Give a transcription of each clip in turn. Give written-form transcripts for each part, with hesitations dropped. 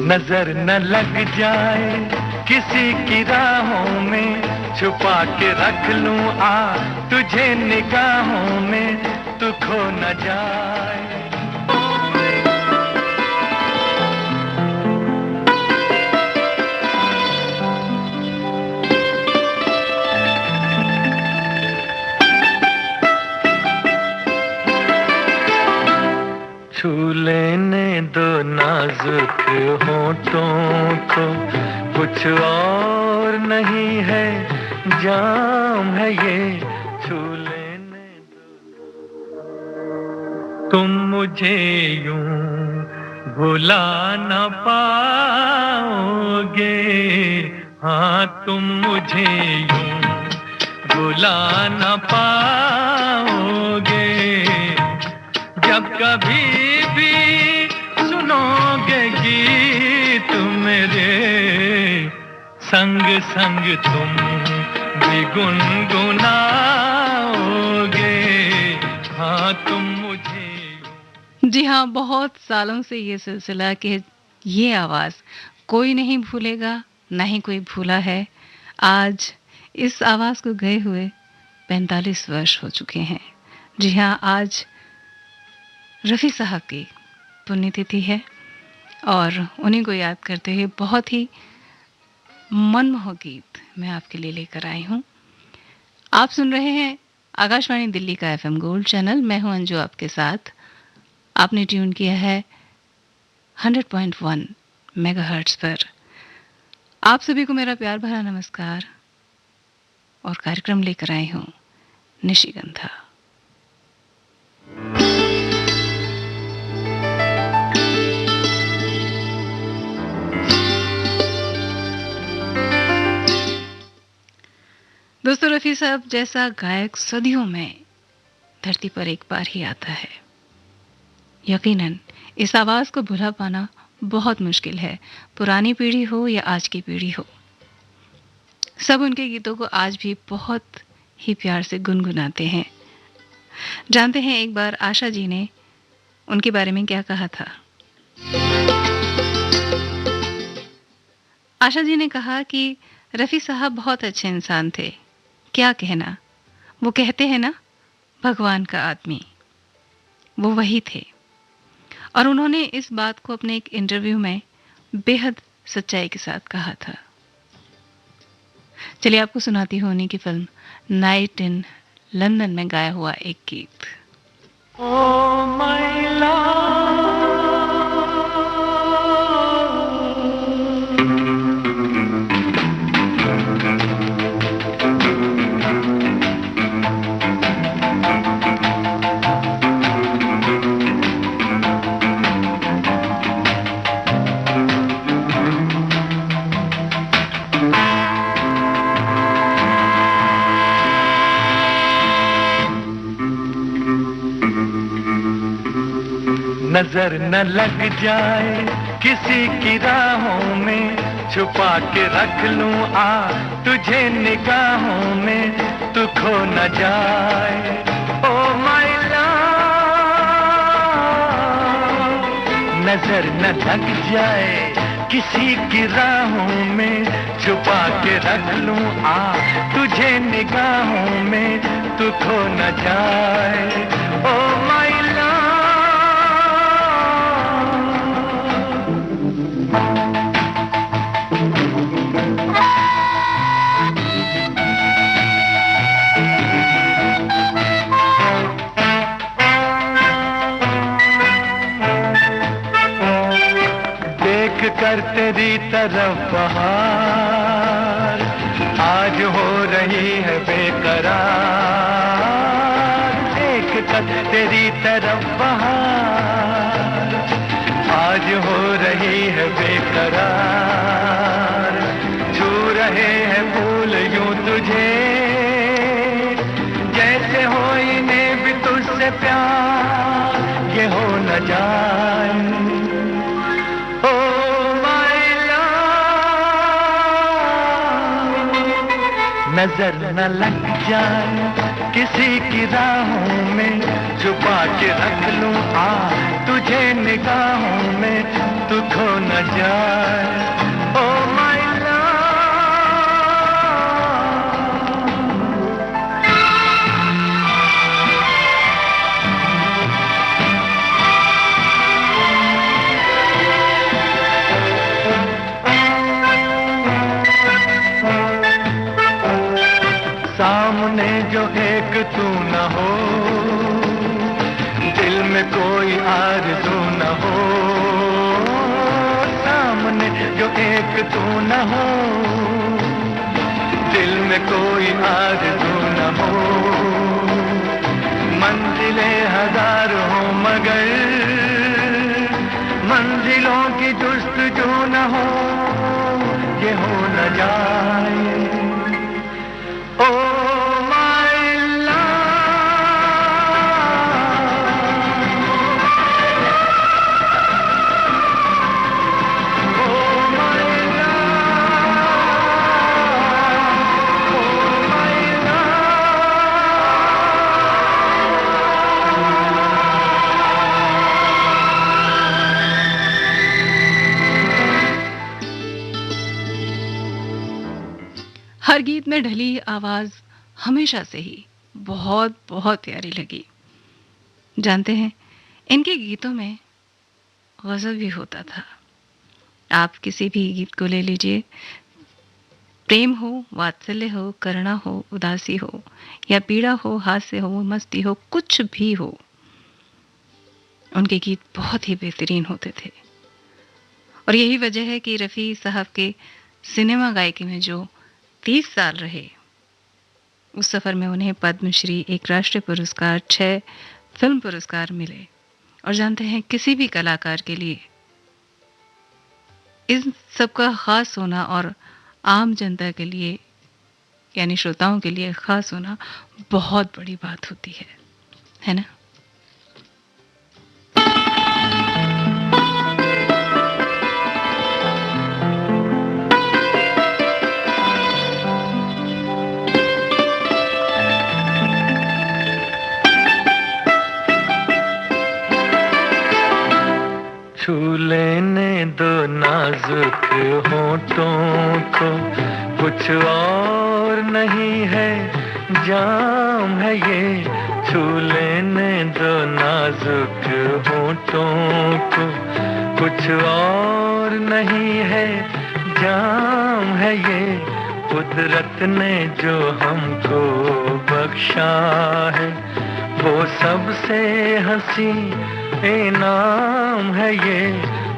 नजर न लग जाए किसी की राहों में, छुपा के रख लूं आ तुझे निगाहों में, तू खो न जाए। छू लेने दो नाजुक होठों को, कुछ और नहीं है जाम है ये, छू लेने दो। तुम मुझे यूं भुला न पाओगे, हाँ तुम मुझे यूं भुला न पाओगे, जब कभी भी सुनोगे गीत मेरे, संग संग तुम भी गुनगुनाओगे, हाँ तुम मुझे। जी हाँ, बहुत सालों से ये सिलसिला कि ये आवाज़ कोई नहीं भूलेगा, ना ही कोई भूला है। आज इस आवाज़ को गए हुए 45 वर्ष हो चुके हैं। जी हाँ, आज रफ़ी साहब की पुण्यतिथि है और उन्हीं को याद करते हुए बहुत ही मनमोहक गीत मैं आपके लिए लेकर आई हूँ। आप सुन रहे हैं आकाशवाणी दिल्ली का FM गोल्ड चैनल। मैं हूँ अंजू आपके साथ। आपने ट्यून किया है 100.1 मेगाहर्ट्ज़ पर। आप सभी को मेरा प्यार भरा नमस्कार और कार्यक्रम लेकर आई हूँ निशिगंधा। दोस्तों, रफ़ी साहब जैसा गायक सदियों में धरती पर एक बार ही आता है। यकीनन इस आवाज़ को भुला पाना बहुत मुश्किल है, पुरानी पीढ़ी हो या आज की पीढ़ी हो। सब उनके गीतों को आज भी बहुत ही प्यार से गुनगुनाते हैं। जानते हैं एक बार आशा जी ने उनके बारे में क्या कहा था। आशा जी ने कहा कि रफ़ी साहब बहुत अच्छे इंसान थे। क्या कहना, वो कहते हैं ना, भगवान का आदमी, वो वही थे। और उन्होंने इस बात को अपने एक इंटरव्यू में बेहद सच्चाई के साथ कहा था। चलिए आपको सुनाती हूँ उन्हीं की फिल्म नाइट इन लंदन में गाया हुआ एक गीत। ओ माय लव, नजर न लग जाए किसी की राहों में, छुपा के रख लूं आ तुझे निगाहों में, तू खो न जाए। ओ माय लव, नजर न लग जाए किसी की राहों में, छुपा के रख लूं आ तुझे निगाहों में, तू खो न जाए। ओ माय कर तेरी तरफ बहार आज हो रही है बेकरार, देख कर तेरी तरफ बहार आज हो रही है बेकरार, छू रहे हैं फूल यूं तुझे जैसे हो इन्हें भी तुझसे प्यार, ये हो न जाए। नजर न लग जाए किसी की राहों में, छुपा के रख लूं आ तुझे निगाहों में, तू खो न जाए। ओ माय सामने जो एक तू न हो, दिल में कोई आरज़ू न हो। सामने जो एक तू न हो, दिल में कोई आरज़ू न हो। मंजिलें हजार हो मगर मंजिलों की जुस्तजू न हो, ये हो न जाए। ओ हर गीत में ढली आवाज हमेशा से ही बहुत बहुत प्यारी लगी। जानते हैं, इनके गीतों में गजल भी होता था। आप किसी भी गीत को ले लीजिए, प्रेम हो, वात्सल्य हो, करुणा हो, उदासी हो या पीड़ा हो, हास्य हो, मस्ती हो, कुछ भी हो, उनके गीत बहुत ही बेहतरीन होते थे। और यही वजह है कि रफ़ी साहब के सिनेमा गायकी में जो 30 साल रहे, उस सफ़र में उन्हें पद्मश्री, एक राष्ट्रीय पुरस्कार, 6 फिल्म पुरस्कार मिले। और जानते हैं, किसी भी कलाकार के लिए इन सबका खास होना और आम जनता के लिए यानी श्रोताओं के लिए खास होना बहुत बड़ी बात होती है ना? छू लेने दो नाजुक होठों को, कुछ और नहीं है, जाम है ये। छू लेने दो नाजुक होठों को, कुछ और नहीं है, जाम है ये। कुदरत ने जो हमको बख्शा है, वो सबसे हंसी इनाम है ये।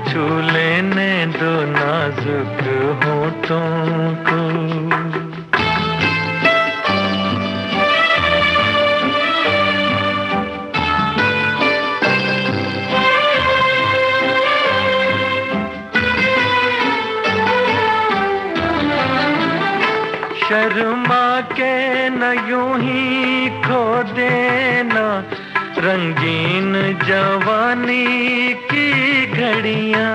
छू लेने दो नाजुक होठों को। शर्मा के न यूं ही खो देना रंगीन जवानी की घड़ियां।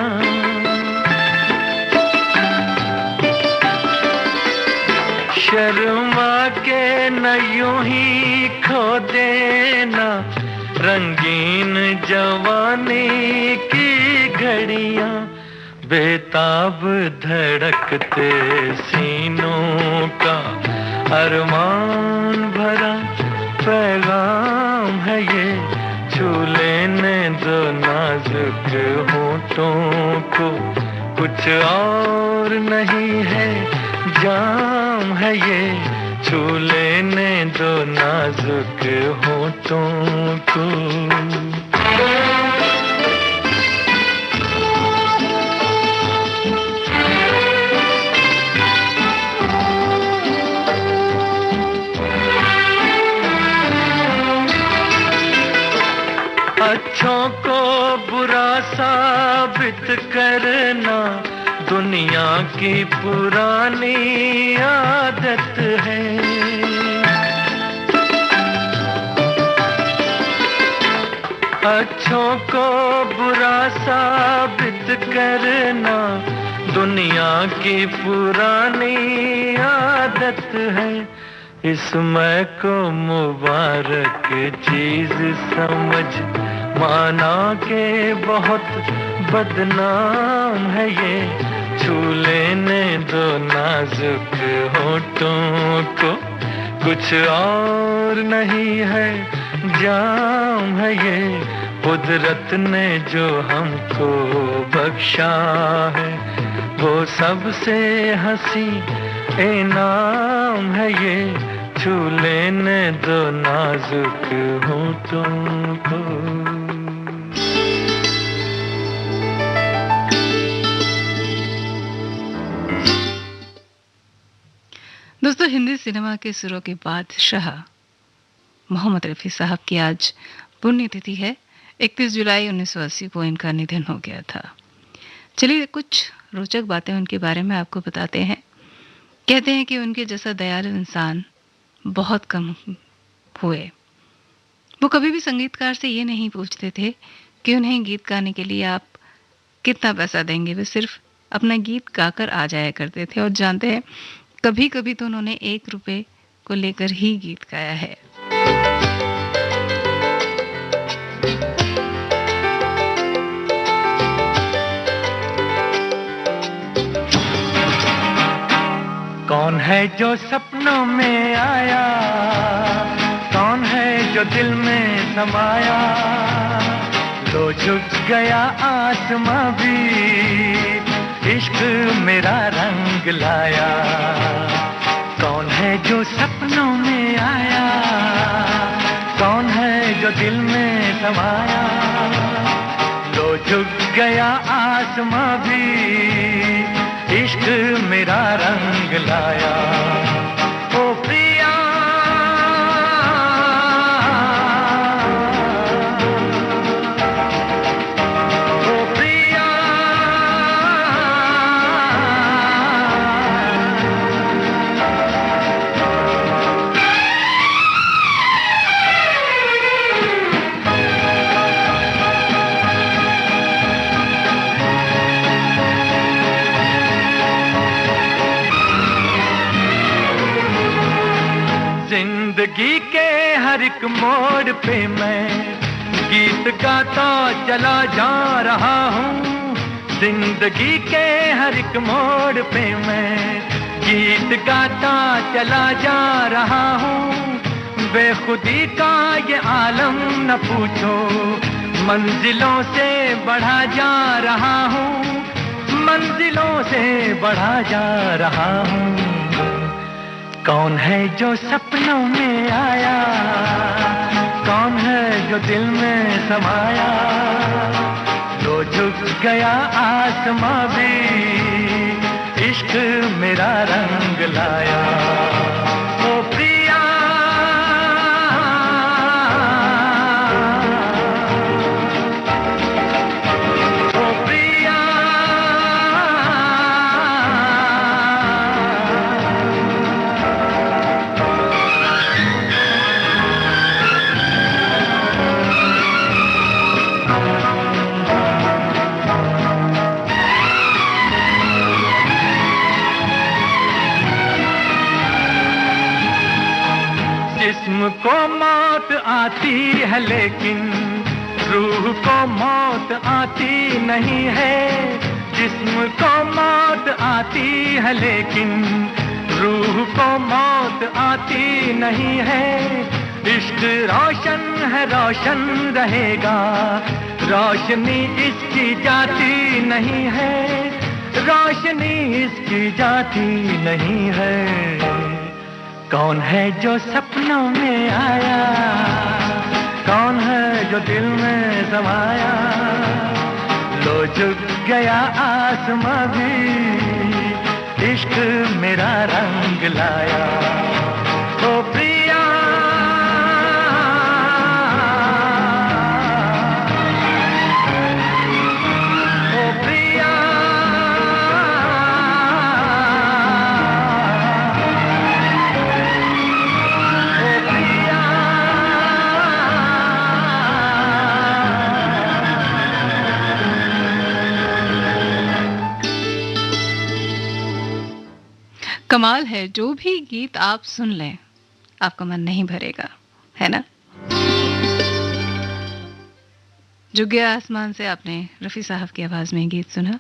शर्मा के न यूं ही खो देना रंगीन जवानी की घड़ियां। बेताब धड़कते सीनों का अरमान भरा पैगाम है ये। छू लेने दो नाजुक होठों को, कुछ और नहीं है, जाम है ये। छू लेने दो नाजुक होठों को। अच्छों को बुरा साबित करना दुनिया की पुरानी आदत है। अच्छों को बुरा साबित करना दुनिया की पुरानी आदत है। इसमें को मुबारक चीज समझ माना के बहुत बदनाम है ये, छू लेने दो नाजुक होठों को, कुछ और नहीं है, जाम है ये, कुदरत ने जो हमको बख्शा है, वो सबसे हंसी इनाम है ये, छू लेने दो नाजुक होठों को। दोस्तों, हिंदी सिनेमा के सुरों के बादशाह मोहम्मद रफ़ी साहब की आज पुण्यतिथि है। 31 जुलाई 1980 को इनका निधन हो गया था। चलिए कुछ रोचक बातें उनके बारे में आपको बताते हैं। कहते हैं कि उनके जैसा दयालु इंसान बहुत कम हुए। वो कभी भी संगीतकार से ये नहीं पूछते थे कि उन्हें गीत गाने के लिए आप कितना पैसा देंगे। वे सिर्फ अपना गीत गाकर आ जाया करते थे और जानते हैं कभी कभी तो उन्होंने 1 रुपए को लेकर ही गीत गाया है। कौन है जो सपनों में आया, कौन है जो दिल में समाया, लो झुक गया आसमां भी, इश्क मेरा रंग लाया। कौन है जो सपनों में आया, कौन है जो दिल में समाया, लो झुक गया आसमां भी, इश्क मेरा रंग लाया। ओ प्रिया जिंदगी के हर एक मोड़ पे मैं गीत गाता चला जा रहा हूँ। जिंदगी के हर एक मोड़ पे मैं गीत गाता चला जा रहा हूँ। बेखुदी का ये आलम न पूछो, मंजिलों से बढ़ा जा रहा हूँ, मंजिलों से बढ़ा जा रहा हूँ। कौन है जो सपनों में आया, कौन है जो दिल में समाया, तो झुक गया आसमां भी, इश्क मेरा रंग लाया। ओ प्रिया जिस्म को मौत आती है लेकिन रूह को मौत आती नहीं है। जिस्म को मौत आती है लेकिन रूह को मौत आती नहीं है। इश्क रोशन है, रोशन रहेगा, रोशनी इसकी जाती नहीं है, रोशनी इसकी जाती नहीं है। कौन है जो सपनों में आया, कौन है जो दिल में समाया, लो झुक गया आसमां भी, इश्क मेरा रंग लाया। ओ प्रिया कमाल है, जो भी गीत आप सुन लें आपका मन नहीं भरेगा, है ना। झुक गया आसमान से आपने रफ़ी साहब की आवाज़ में गीत सुना।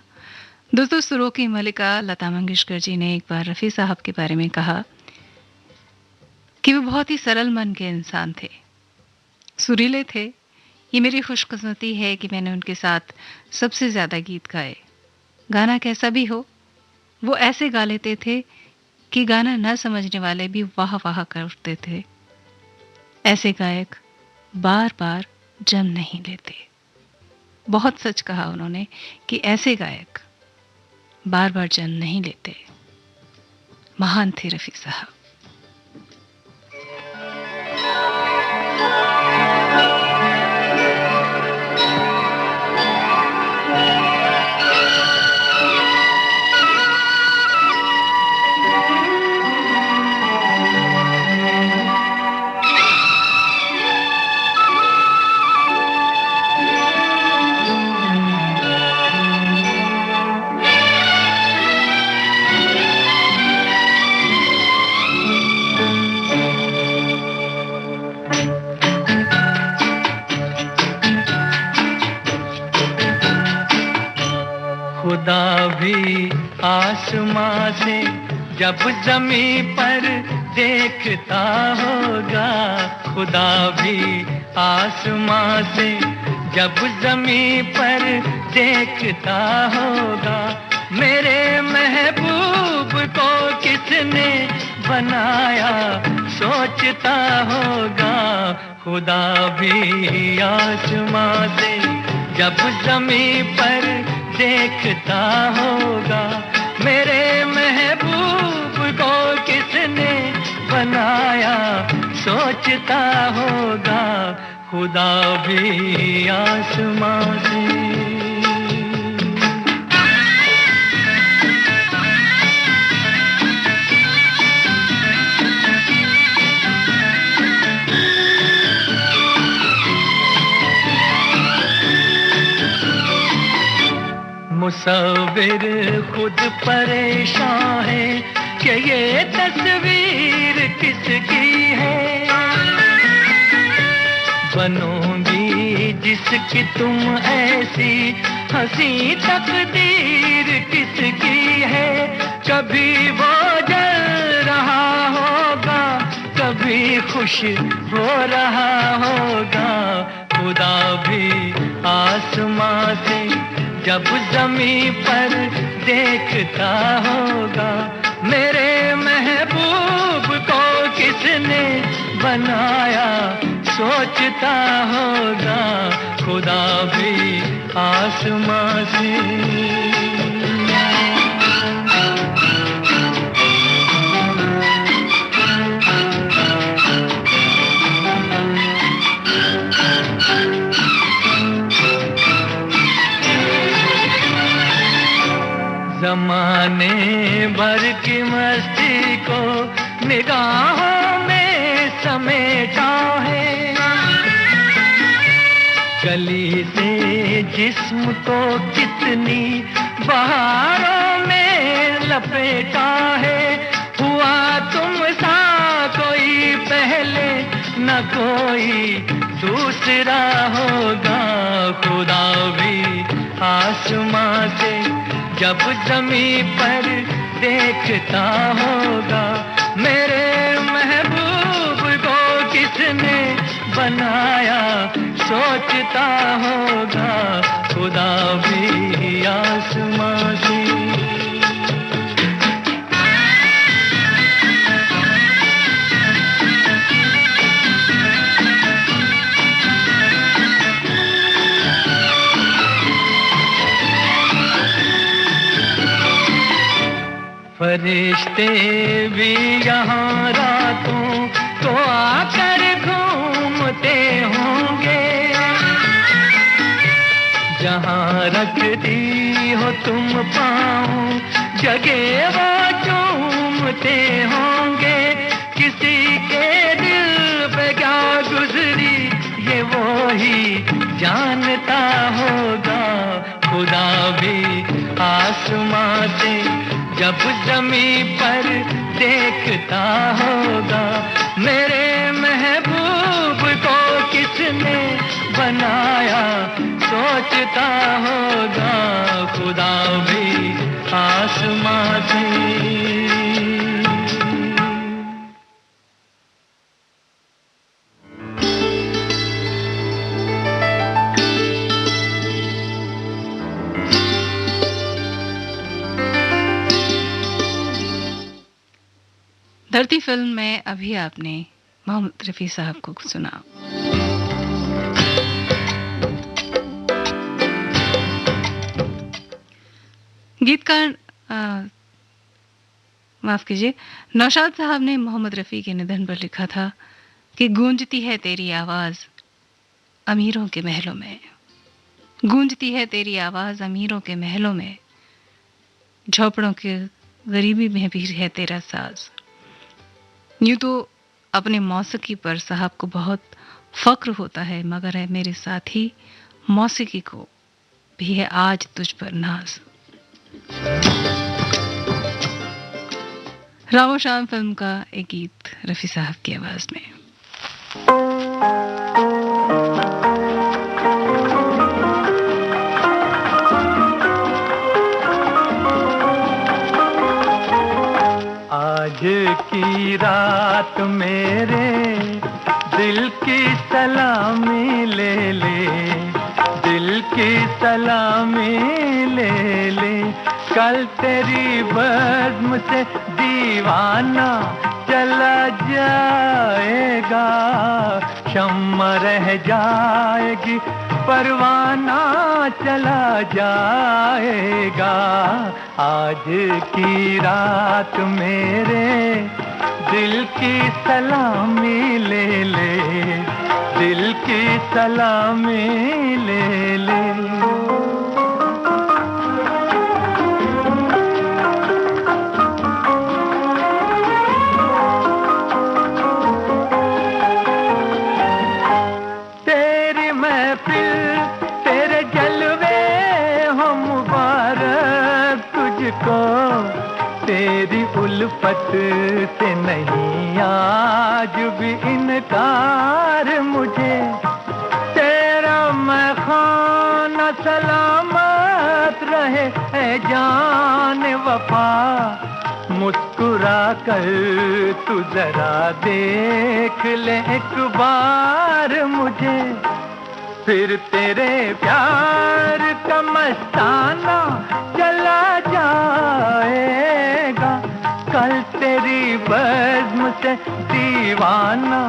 दोस्तों, सुरों की मलिका लता मंगेशकर जी ने एक बार रफ़ी साहब के बारे में कहा कि वो बहुत ही सरल मन के इंसान थे, सुरीले थे। ये मेरी खुशकिस्मती है कि मैंने उनके साथ सबसे ज़्यादा गीत गाए। गाना कैसा भी हो, वो ऐसे गा लेते थे कि गाना न समझने वाले भी वाह वाह करते थे। ऐसे गायक बार बार जन्म नहीं लेते। बहुत सच कहा उन्होंने कि ऐसे गायक बार बार जन्म नहीं लेते। महान थे रफ़ी साहब। खुदा भी आसमां से जब ज़मीं पर देखता होगा, खुदा भी आसमां से जब ज़मीं पर देखता होगा, मेरे महबूब को किसने बनाया सोचता होगा। खुदा भी आसमां से जब ज़मीं पर देखता होगा, मेरे महबूब को किसने बनाया सोचता होगा। खुदा भी आसमां से। मुसव्विर खुद परेशान है कि ये तस्वीर किसकी है। बनोगी जिसकी तुम ऐसी हंसी तकदीर किसकी है। कभी वो जल रहा होगा, कभी खुश हो रहा होगा। खुदा भी आसमां से जब ज़मीं पर देखता होगा, मेरे महबूब को किसने बनाया सोचता होगा। खुदा भी आसमां से। ज़माने भर की मस्ती को निगाहों में समेटा है, गली से जिस्म को कितनी बहारों में लपेटा है। हुआ तुम सा कोई पहले न कोई दूसरा होगा। खुदा भी आसमां से जब ज़मीं पर देखता होगा, मेरे महबूब को किसने बनाया सोचता होगा। खुदा भी आसमां से। फरिश्ते भी यहाँ रातों को आकर घूमते होंगे, जहाँ रखती हो तुम पाँव जगह वो चूमते होंगे। किसी के दिल पे क्या गुजरी ये वो ही जानता होगा। खुदा भी आसमां से जब ज़मीं पर देखता होगा, मेरे महबूब को किसने बनाया सोचता होगा खुदा भी आसमां से। धरती फिल्म में अभी आपने मोहम्मद रफ़ी साहब को सुना। गीतकार माफ कीजिए, नौशाद साहब ने मोहम्मद रफ़ी के निधन पर लिखा था कि गूंजती है तेरी आवाज अमीरों के महलों में, गूंजती है तेरी आवाज अमीरों के महलों में, झोपड़ों के गरीबी में भी है तेरा साज। यूं तो अपने मौसीकी पर साहब को बहुत फक्र होता है, मगर है मेरे साथी मौसीकी को भी है आज तुझ पर नाज। रामो शाम फिल्म का एक गीत रफ़ी साहब की आवाज में। आज की रात मेरे दिल की सलामी ले ले, दिल की सलामी ले ले, कल तेरी बज़्म से दीवाना चला जाएगा, शम्मा रह जाएगी परवाना चला जाएगा। आज की रात मेरे दिल की सलामी ले ले, दिल की सलामी ले ले। तेरी उल्फत से नहीं आज भी इनकार मुझे, तेरा मैं खाना सलामत रहे है जान वफा, मुस्कुरा कर तू जरा देख ले एक बार मुझे, फिर तेरे प्यार का मस्ताना चला जाएगा, कल तेरी बज़्म से दीवाना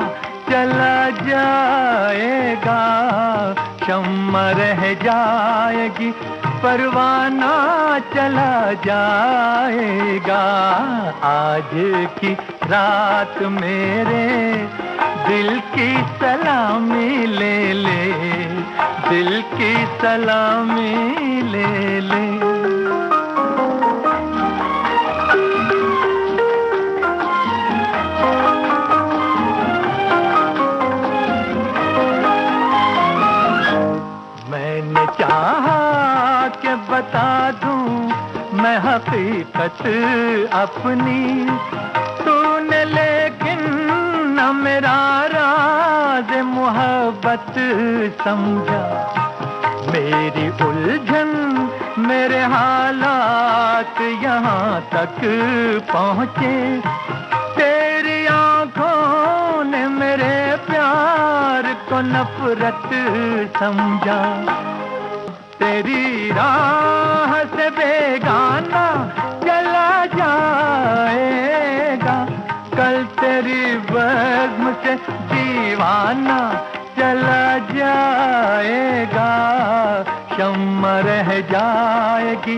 चला जाएगा, शम्मा रह जाएगी परवाना चला जाएगा। आज की रात मेरे दिल की सलामी ले ले, दिल की सलामी ले ले। मैंने चाहा कि बता दूं मैं हकीकत अपनी, तूने लेकिन न मेरा राज मोहब्बत समझा, मेरी उलझन मेरे हालात यहाँ तक पहुँचे, तेरी आँखों ने मेरे प्यार को नफरत समझा, तेरी राह से बेगाना चला जाएगा, कल तेरी बज़्म से दीवाना चला जाएगा, शम्मा रह जाएगी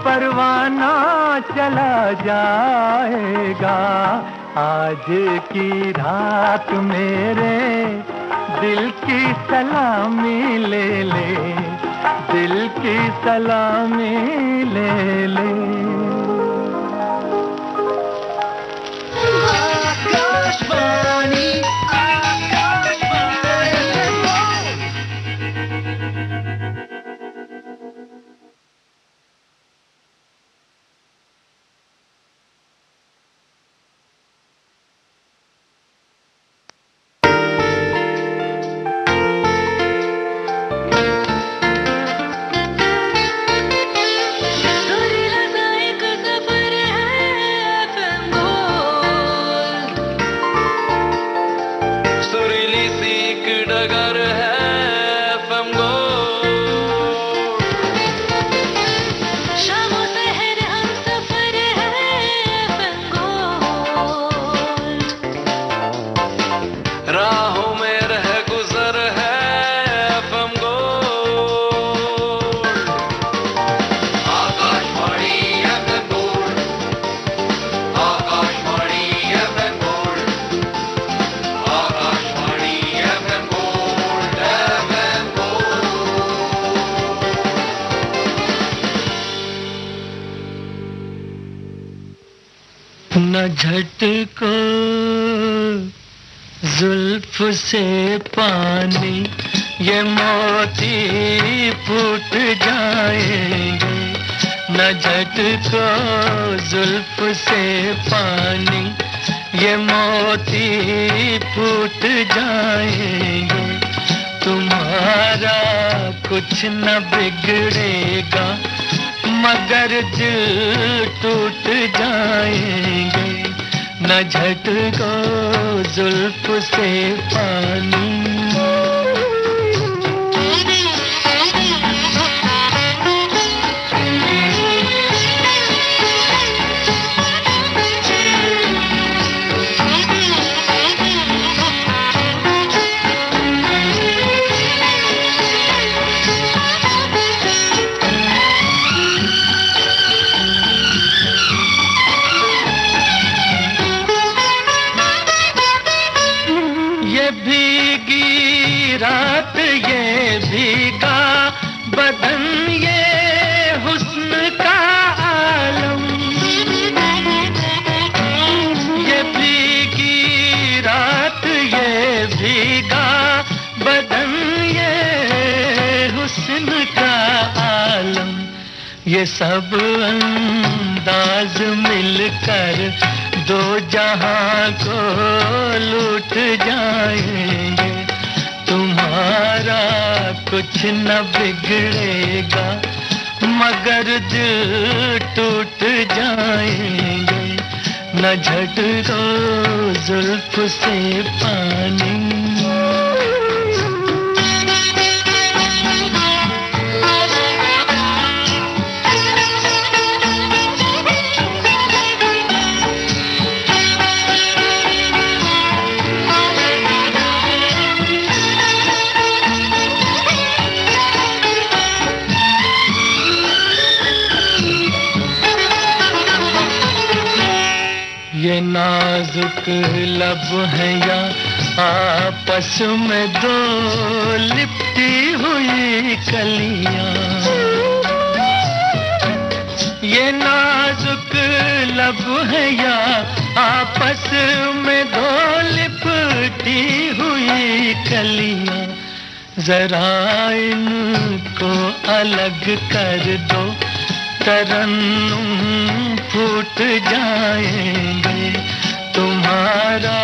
परवाना चला जाएगा। आज की रात मेरे दिल की सलामी ले ले, दिल की सलामी ले ले। न झटको जुल्फ से पानी, ये मोती फूट जाएंगे। न झटको जुल्फ से पानी, ये मोती फूट जाएंगे। तुम्हारा कुछ न बिगड़ेगा, मगर दिल टूट जाएंगे। न झटको जुल्फ से पानी। रात ये भीगा बदन, ये हुस्न का आलम। ये भीगी रात ये भीगा बदन, ये हुस्न का आलम। ये सब अंदाज मिलकर दो जहां को लूट जाएंगे। तुम्हारा कुछ न बिगड़ेगा, मगर दिल टूट जाएंगे। न झटको जुल्फ से पानी। ये नाजुक लब है या आपस में दो लिपटी हुई कलियां। ये नाजुक लब है या आपस में दो लिपटी हुई कलियां। जरा इनको अलग कर दो, तरन्नुम फूट जाएंगे। तुम्हारा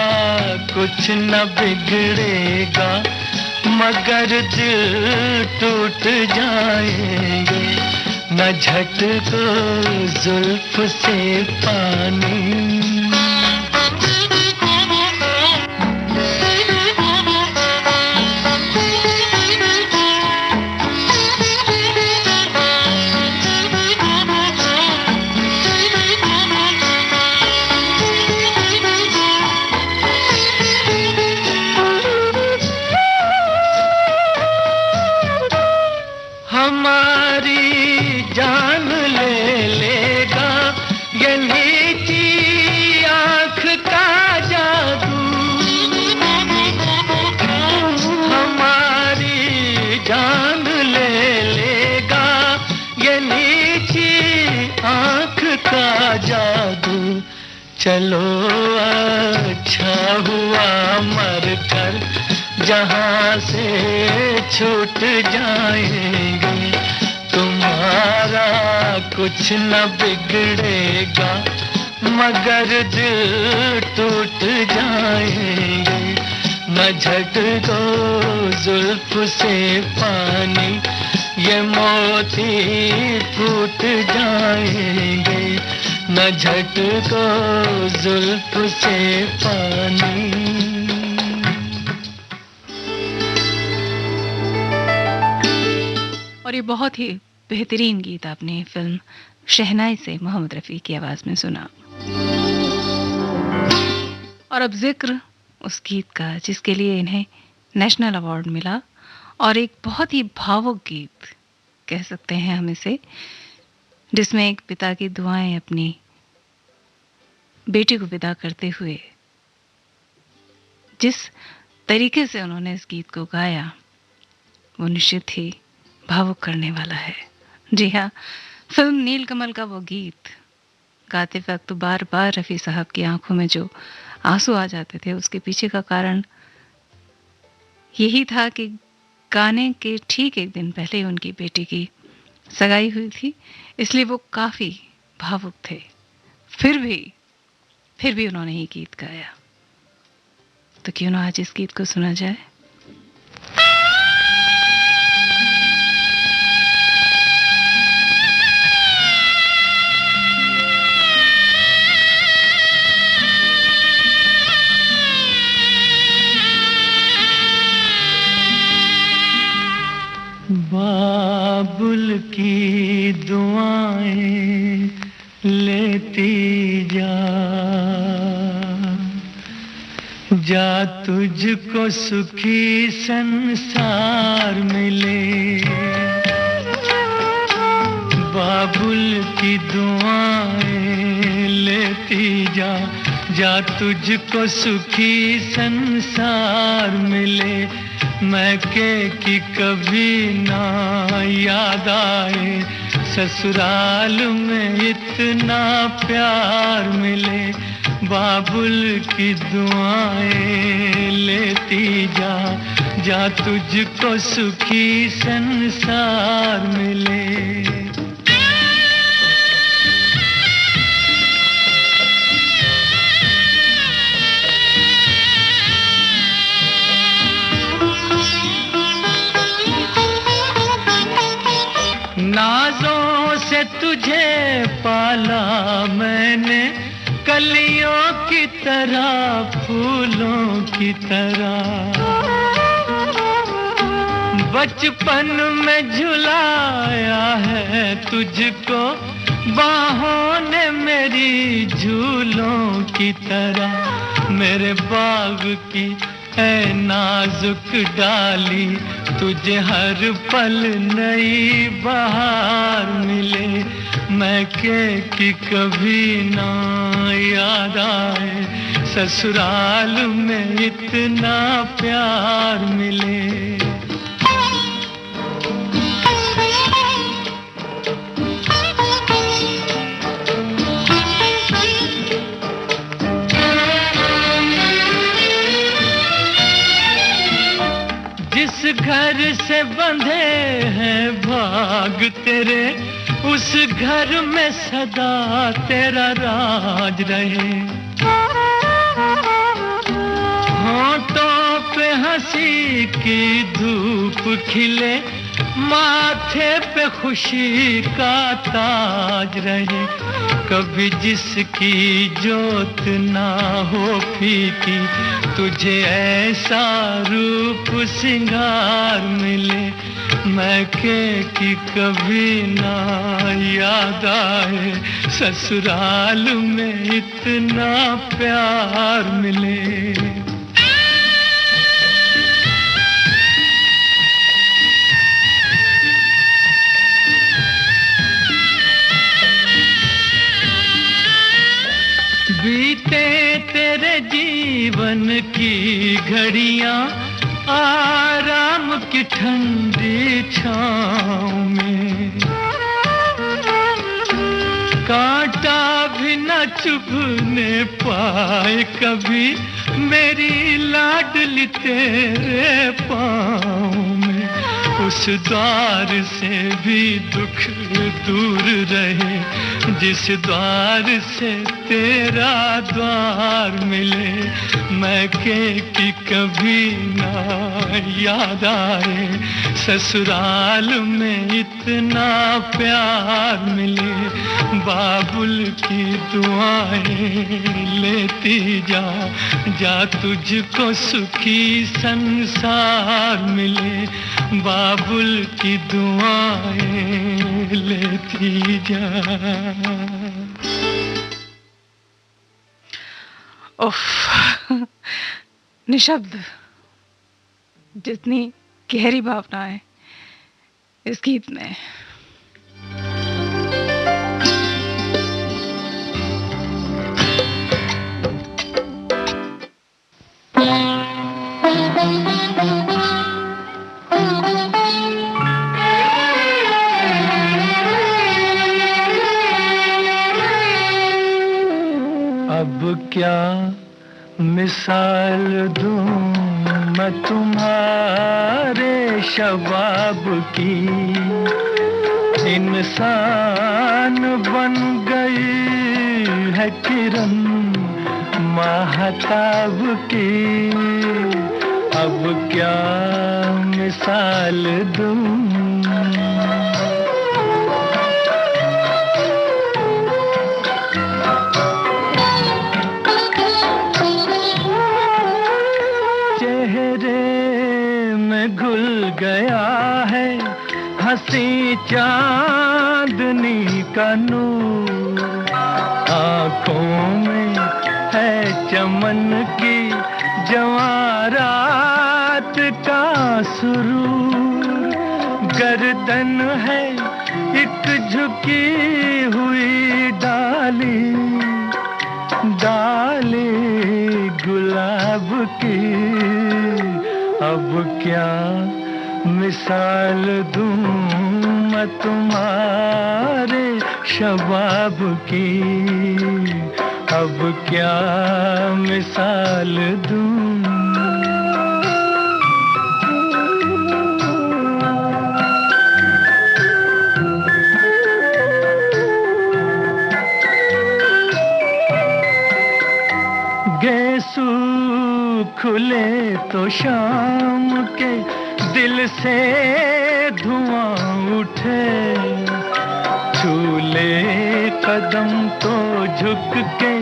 कुछ न बिगड़ेगा, मगर दिल टूट जाएंगे। न झटको जुल्फ से पानी। हमारी जान ले लेगा ये नीची आँख का जादू। हमारी जान ले लेगा ये नीची आँख का जादू। चलो अच्छा हुआ मर कर जहाँ से छूट जाएंगे। तुम्हारा कुछ न बिगड़ेगा, मगर दिल टूट जाएंगे। न झटको जुल्फ से पानी, ये मोती फूट जाएंगे। न झटको जुल्फ से पानी। और ये बहुत ही बेहतरीन गीत आपने फिल्म शहनाई से मोहम्मद रफ़ी की आवाज़ में सुना। और अब जिक्र उस गीत का जिसके लिए इन्हें नेशनल अवार्ड मिला, और एक बहुत ही भावुक गीत कह सकते हैं हम इसे, जिसमें एक पिता की दुआएं अपनी बेटी को विदा करते हुए जिस तरीके से उन्होंने इस गीत को गाया, वो निश्चित ही भावुक करने वाला है। जी हाँ, फिल्म नीलकमल का वो गीत गाते वक्त तो बार बार रफ़ी साहब की आंखों में जो आंसू आ जाते थे, उसके पीछे का कारण यही था कि गाने के ठीक एक दिन पहले उनकी बेटी की सगाई हुई थी, इसलिए वो काफ़ी भावुक थे। फिर भी उन्होंने ये गीत गाया। तो क्यों ना आज इस गीत को सुना जाए। बाबुल की दुआएं लेती जा तुझको सुखी संसार मिले। बाबुल की दुआएं लेती जा तुझको सुखी संसार मिले। मैके की कभी ना याद आए, ससुराल में इतना प्यार मिले। बाबुल की दुआएं लेती जा तुझको सुखी संसार मिले। नाज़ों से तुझे पाला मैंने, कलियों की तरह फूलों की तरह। बचपन में झुलाया है तुझको बाहों ने मेरी झूलों की तरह। मेरे बाग की है नाजुक डाली, तुझे हर पल नई बहार मिले। मैके की कभी ना याद आए, ससुराल में इतना प्यार मिले। जिस घर से बंधे हैं भाग तेरे, उस घर में सदा तेरा राज रहे। होंठों पे हंसी की धूप खिले, माथे पे खुशी का ताज रहे। कभी जिसकी जोत ना हो फीकी, तुझे ऐसा रूप सिंगार मिले। मैके की कभी ना याद आए, ससुराल में इतना प्यार मिले। बीते तेरे जीवन की घड़ियां आराम की ठंडी छाँव में। कांटा भी न चुभने पाए कभी मेरी लाडली तेरे पाँव में। उस द्वार से भी दुख दूर रहे, जिस द्वार से तेरा द्वार मिले। मैके की कभी ना याद आए, ससुराल में इतना प्यार मिले। बाबुल की दुआएं लेती जा तुझको सुखी संसार मिले। बाबुल की दुआएं लेती जा। उफ, निशब्द, जितनी गहरी भावना है इस गीत में। अब क्या मिसाल दूं मैं तुम्हारे शबाब की, इंसान बन गई है किरण महताब की, अब क्या मिसाल दूं। घुल गया है हंसी चांदनी का नूर, आंखों में है चमन की जवां रात का सुरूर, गर्दन है एक झुकी हुई डाली, डाली गुलाब की, अब क्या मिसाल दूं मैं तुम्हारे शबाब की, अब क्या मिसाल दूं। गेसू खुले तो शाम के दिल से धुआं उठे, छूले कदम तो झुक के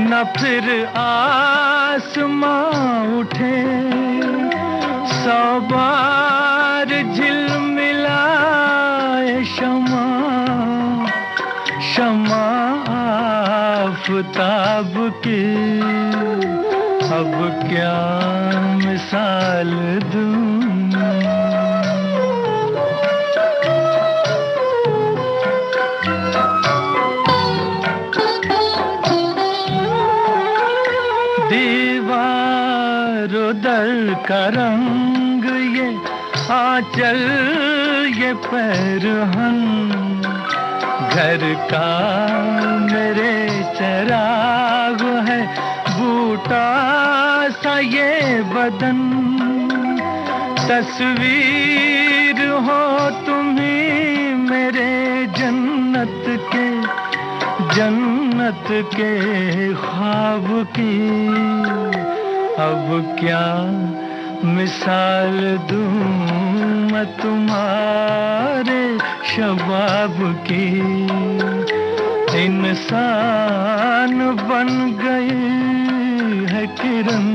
न फिर आसमां उठे, 100 बार झिलमिलाए शमा, शमा आफताब की, अब क्या मिसाल दूं। दीवारों दर का रंग ये आंचल ये पैरहन, घर का मेरे चराग है बूटा सा ये बदन, तस्वीर हो तुम्ही मेरे जन्नत के, जन्नत के ख्वाब की, अब क्या मिसाल दूं मैं तुम्हारे शबाब की, इंसान बन गई है किरण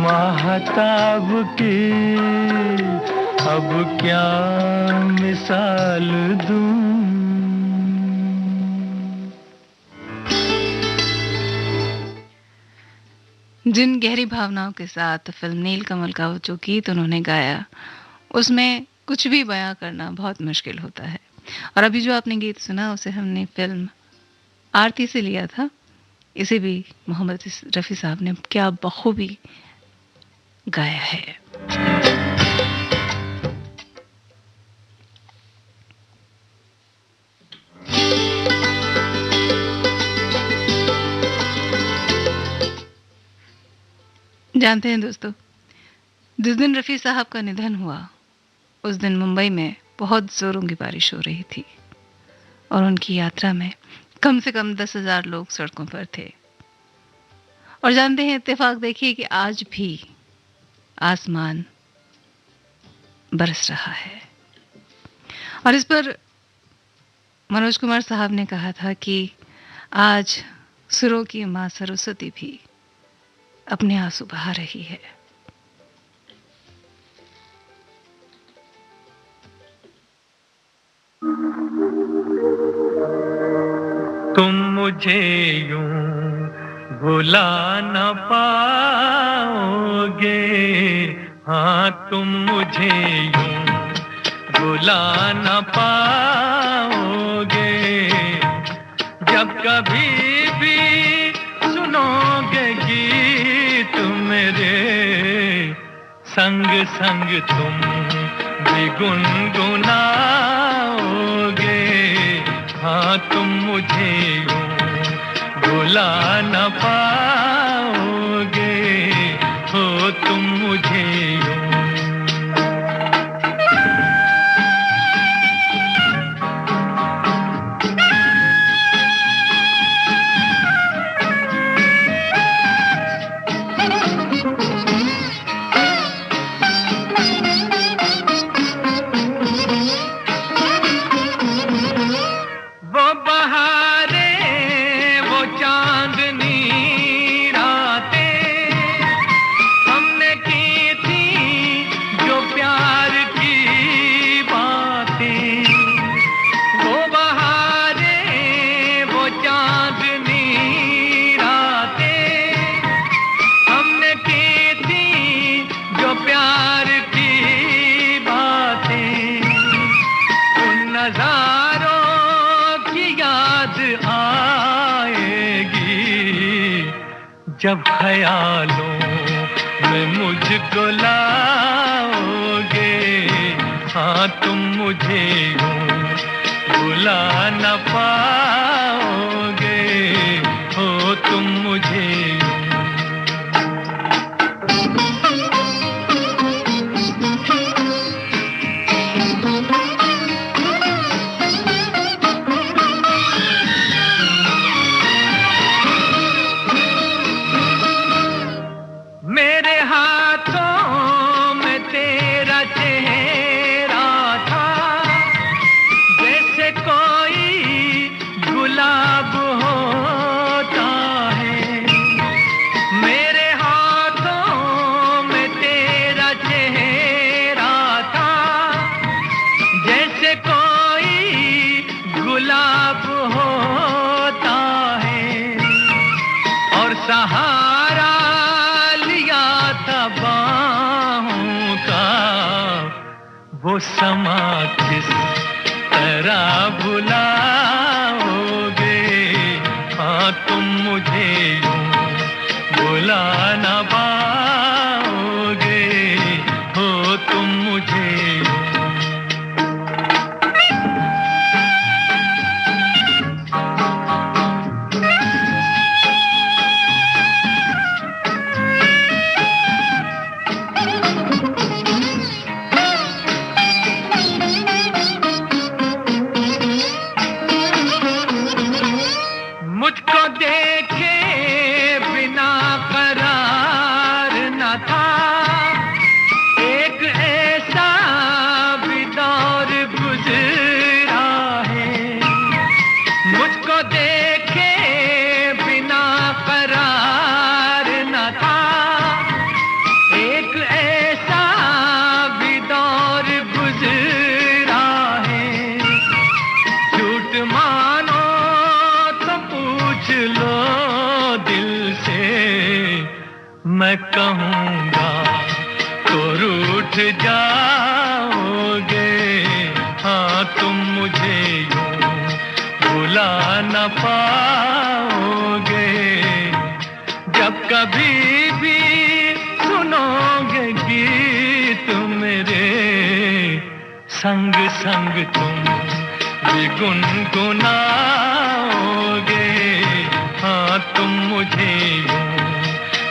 महताब की, अब क्या मिसाल दूं। जिन गहरी भावनाओं के साथ फिल्म नीलकमल का वो जो गीत उन्होंने गाया, उसमें कुछ भी बयां करना बहुत मुश्किल होता है। और अभी जो आपने गीत सुना उसे हमने फिल्म आरती से लिया था। इसे भी मोहम्मद रफ़ी साहब ने क्या बखूबी गाया है। जानते हैं दोस्तों, जिस दिन रफ़ी साहब का निधन हुआ उस दिन मुंबई में बहुत जोरों की बारिश हो रही थी और उनकी यात्रा में कम से कम 10,000 लोग सड़कों पर थे। और जानते हैं, इत्तेफाक देखिए कि आज भी आसमान बरस रहा है। और इस पर मनोज कुमार साहब ने कहा था कि आज सुरों की मां सरस्वती भी अपने आंसू बहा रही है। तुम मुझे यूं भुला न पाओगे, हाँ तुम मुझे यूं भुला न पाओगे, जब कभी भी सुनोगे गीत मेरे, संग संग तुम भी गुनगुनाओगे, हाँ तुम मुझे यूं भुला न पाओगे हो तुम मुझे यूं। जब ख्यालों में मुझको लाओगे, हाँ तुम मुझे यूं भुला न पाओगे हो तुम मुझे यूं। सहारा लिया था बाहों का, वो समा किस तरह भुलाओगे, हाँ तुम मुझे यूं भुला न पाओगे हो तुम मुझे यूं। मैं कहूँगा तो रूठ जाओगे, हाँ तुम मुझे यूं भुला न पाओगे। जब कभी भी सुनोगे गीत मेरे, संग संग तुम भी गुनगुनाओगे, हाँ तुम मुझे यूं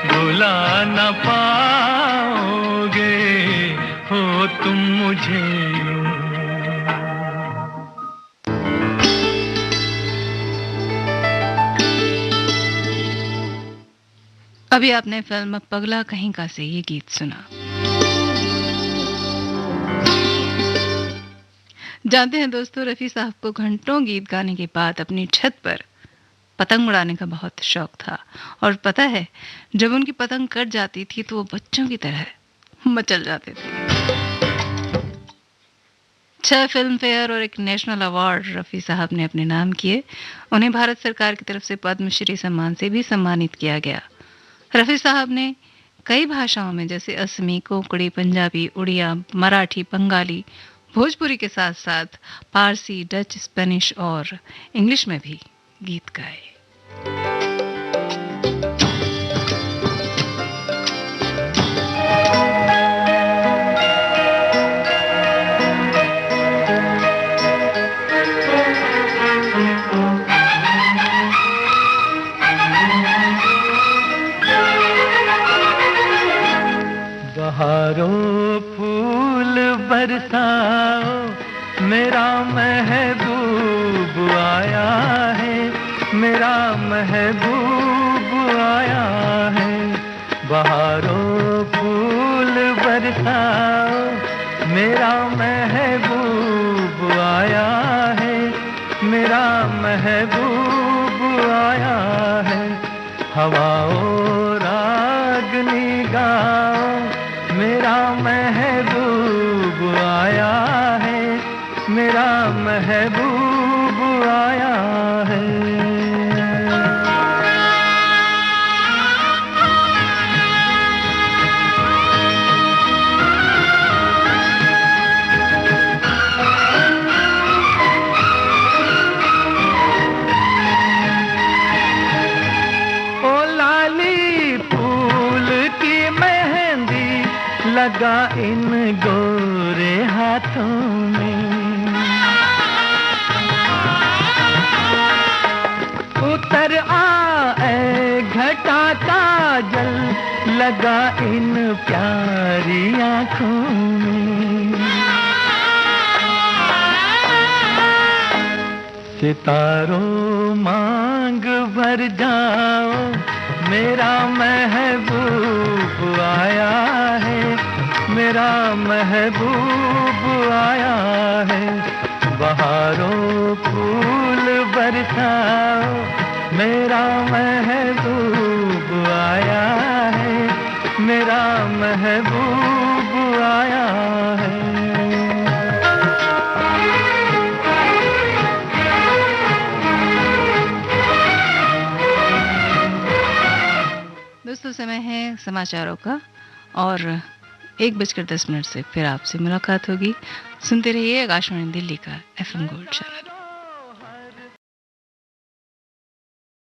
भुला न पाओगे हो तुम मुझे यूं। अभी आपने फिल्म पगला कहीं का से ये गीत सुना। जानते हैं दोस्तों, रफी साहब को घंटों गीत गाने के बाद अपनी छत पर पतंग उड़ाने का बहुत शौक था। और पता है, जब उनकी पतंग कट जाती थी तो वो बच्चों की तरह मचल जाते थे। 6 फिल्म फेयर और एक नेशनल अवार्ड रफी साहब ने अपने नाम किए। उन्हें भारत सरकार की तरफ से पद्मश्री सम्मान से भी सम्मानित किया गया। रफी साहब ने कई भाषाओं में जैसे असमी, कोंकणी, पंजाबी, उड़िया, मराठी, बंगाली, भोजपुरी के साथ साथ पारसी, डच, स्पेनिश और इंग्लिश में भी गीत गाए। मेरा महबूब आया है। बहारों फूल बरसाओ, मेरा महबूब आया है। मेरा महबूब आया है। हवाओं रागनी गाओ, मेरा महबूब आया है। मेरा महबूब आया है। लगा इन गोरे हाथों में, उतर आए घटा का जल, लगा इन प्यारी आँखों में। सितारों मांग भर जाओ, मेरा महबूब आया है। मेरा महबूब आया है। बहारों फूल बरसाओ, मेरा महबूब आया है। मेरा महबूब आया है। दोस्तों, समय है समाचारों का और 1:10 से फिर आपसे मुलाकात होगी। सुनते रहिए आकाशवाणी दिल्ली का FM गोल्ड चैनल।